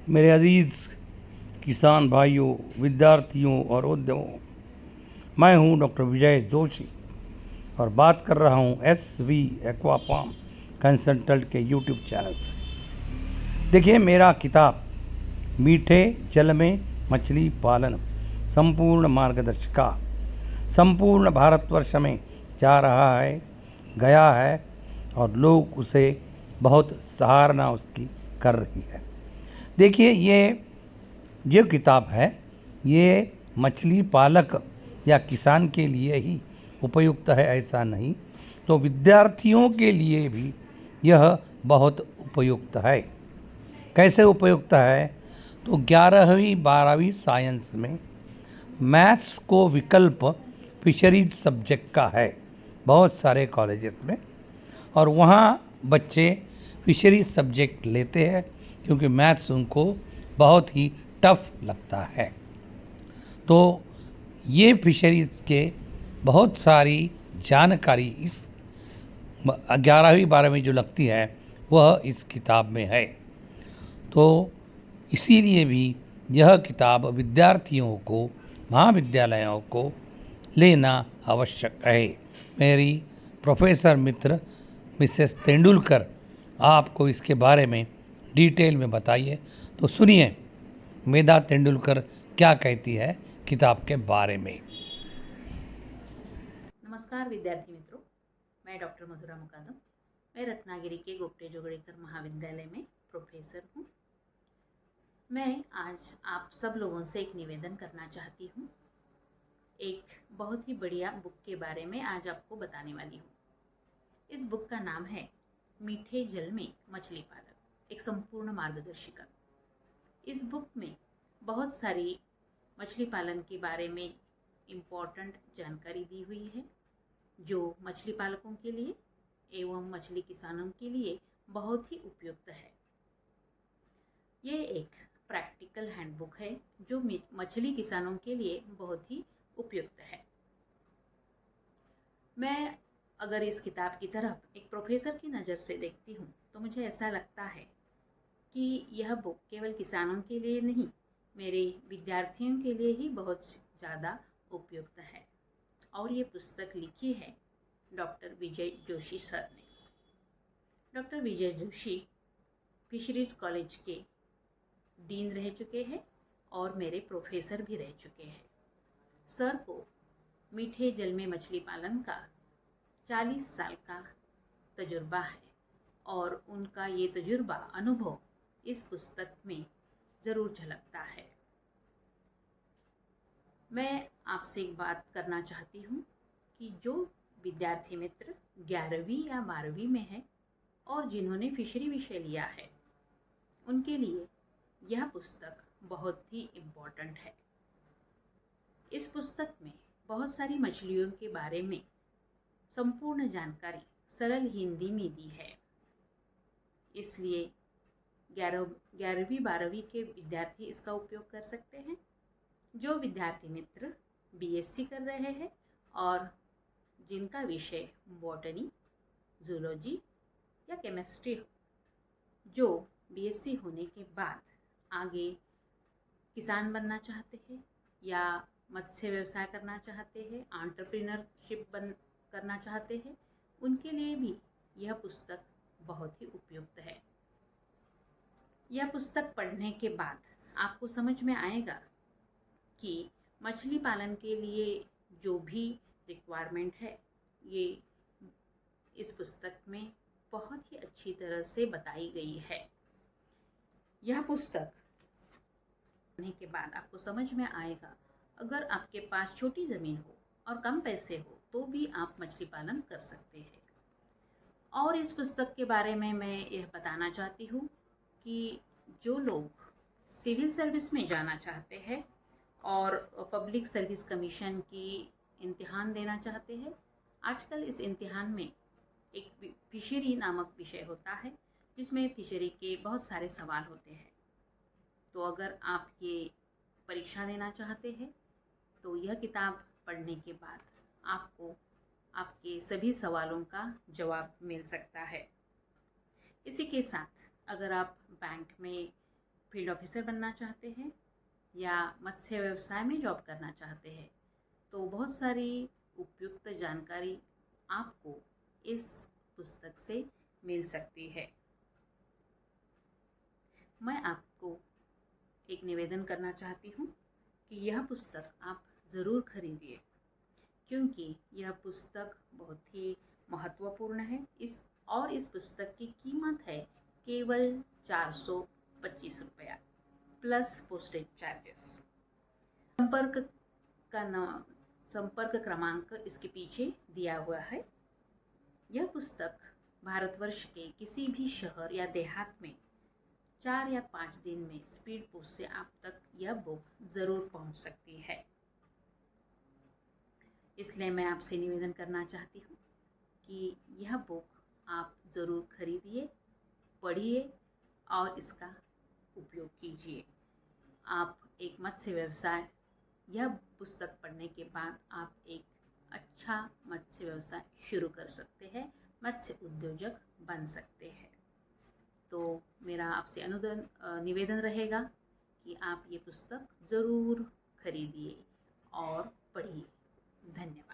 मेरे अजीज़ किसान भाइयों, विद्यार्थियों और उद्यमों, मैं हूं डॉक्टर विजय जोशी और बात कर रहा हूं SV एक्वाफार्म कंसल्टेंट के यूट्यूब चैनल से। देखिए, मेरा किताब मीठे जल में मछली पालन संपूर्ण मार्गदर्शिका संपूर्ण भारतवर्ष में जा रहा है, गया है और लोग उसे बहुत सराहना उसकी कर रही है। देखिए, ये किताब है, ये मछली पालक या किसान के लिए ही उपयुक्त है ऐसा नहीं, तो विद्यार्थियों के लिए भी यह बहुत उपयुक्त है। कैसे उपयुक्त है? तो 11वीं 12वीं साइंस में मैथ्स को विकल्प फिशरीज सब्जेक्ट का है बहुत सारे कॉलेजेस में, और वहाँ बच्चे फिशरीज सब्जेक्ट लेते हैं क्योंकि मैथ्स उनको बहुत ही टफ लगता है। तो ये फिशरीज के बहुत सारी जानकारी इस 11वीं 12वीं जो लगती है वह इस किताब में है। तो इसीलिए भी यह किताब विद्यार्थियों को, महाविद्यालयों को लेना आवश्यक है। मेरी प्रोफेसर मित्र मिसेस तेंदुलकर आपको इसके बारे में डिटेल में बताइए। तो सुनिए मेधा तेंदुलकर क्या कहती है किताब के बारे में। नमस्कार विद्यार्थी मित्रों, मैं डॉक्टर मधुरा मुकादम। मैं रत्नागिरी के गोपटे जोगड़ेकर महाविद्यालय में प्रोफेसर हूँ। मैं आज आप सब लोगों से एक निवेदन करना चाहती हूँ। एक बहुत ही बढ़िया बुक के बारे में आज आपको बताने वाली हूँ। इस बुक का नाम है मीठे जल में मछली पालन, एक संपूर्ण मार्गदर्शिका। इस बुक में बहुत सारी मछली पालन के बारे में इम्पोर्टेंट जानकारी दी हुई है जो मछली पालकों के लिए एवं मछली किसानों के लिए बहुत ही उपयुक्त है। ये एक प्रैक्टिकल हैंडबुक है जो मछली किसानों के लिए बहुत ही उपयुक्त है। मैं अगर इस किताब की तरफ एक प्रोफेसर की नज़र से देखती हूँ तो मुझे ऐसा लगता है कि यह बुक केवल किसानों के लिए नहीं, मेरे विद्यार्थियों के लिए ही बहुत ज़्यादा उपयुक्त है। और ये पुस्तक लिखी है डॉक्टर विजय जोशी सर ने। डॉक्टर विजय जोशी फिशरीज कॉलेज के डीन रह चुके हैं और मेरे प्रोफेसर भी रह चुके हैं। सर को मीठे जल में मछली पालन का 40 साल का तजुर्बा है और उनका ये तजुर्बा, अनुभव इस पुस्तक में ज़रूर झलकता है। मैं आपसे एक बात करना चाहती हूँ कि जो विद्यार्थी मित्र 11वीं या 12वीं में है और जिन्होंने फिशरी विषय लिया है, उनके लिए यह पुस्तक बहुत ही इम्पोर्टेंट है। इस पुस्तक में बहुत सारी मछलियों के बारे में संपूर्ण जानकारी सरल हिंदी में दी है। इसलिए 11वीं 12वीं के विद्यार्थी इसका उपयोग कर सकते हैं। जो विद्यार्थी मित्र BSc कर रहे हैं और जिनका विषय बॉटनी, जूलॉजी या केमिस्ट्री हो, जो BSc होने के बाद आगे किसान बनना चाहते हैं या मत्स्य व्यवसाय करना चाहते हैं, एंटरप्रेन्योरशिप करना चाहते हैं, उनके लिए भी यह पुस्तक बहुत ही उपयुक्त है। यह पुस्तक पढ़ने के बाद आपको समझ में आएगा कि मछली पालन के लिए जो भी रिक्वायरमेंट है, ये इस पुस्तक में बहुत ही अच्छी तरह से बताई गई है। यह पुस्तक पढ़ने के बाद आपको समझ में आएगा, अगर आपके पास छोटी ज़मीन हो और कम पैसे हो तो भी आप मछली पालन कर सकते हैं। और इस पुस्तक के बारे में मैं यह बताना चाहती हूँ कि जो लोग सिविल सर्विस में जाना चाहते हैं और पब्लिक सर्विस कमीशन की इम्तिहान देना चाहते हैं, आजकल इस इम्तिहान में एक फिशरी नामक विषय होता है जिसमें फिशरी के बहुत सारे सवाल होते हैं। तो अगर आप ये परीक्षा देना चाहते हैं तो यह किताब पढ़ने के बाद आपको आपके सभी सवालों का जवाब मिल सकता है। इसी के साथ अगर आप बैंक में फील्ड ऑफिसर बनना चाहते हैं या मत्स्य व्यवसाय में जॉब करना चाहते हैं, तो बहुत सारी उपयुक्त जानकारी आपको इस पुस्तक से मिल सकती है। मैं आपको एक निवेदन करना चाहती हूँ कि यह पुस्तक आप ज़रूर खरीदिए, क्योंकि यह पुस्तक बहुत ही महत्वपूर्ण है। इस पुस्तक की कीमत है केवल 425 रुपया प्लस पोस्टेज चार्जेस। संपर्क क्रमांक इसके पीछे दिया हुआ है। यह पुस्तक भारतवर्ष के किसी भी शहर या देहात में 4 या 5 दिन में स्पीड पोस्ट से आप तक यह बुक ज़रूर पहुंच सकती है। इसलिए मैं आपसे निवेदन करना चाहती हूँ कि यह बुक आप ज़रूर खरीदिए, पढ़िए और इसका उपयोग कीजिए। आप एक मत्स्य व्यवसाय, यह पुस्तक पढ़ने के बाद आप एक अच्छा मत्स्य व्यवसाय शुरू कर सकते हैं, मत्स्य उद्योजक बन सकते हैं। तो मेरा आपसे निवेदन रहेगा कि आप ये पुस्तक ज़रूर खरीदिए और पढ़िए। धन्यवाद।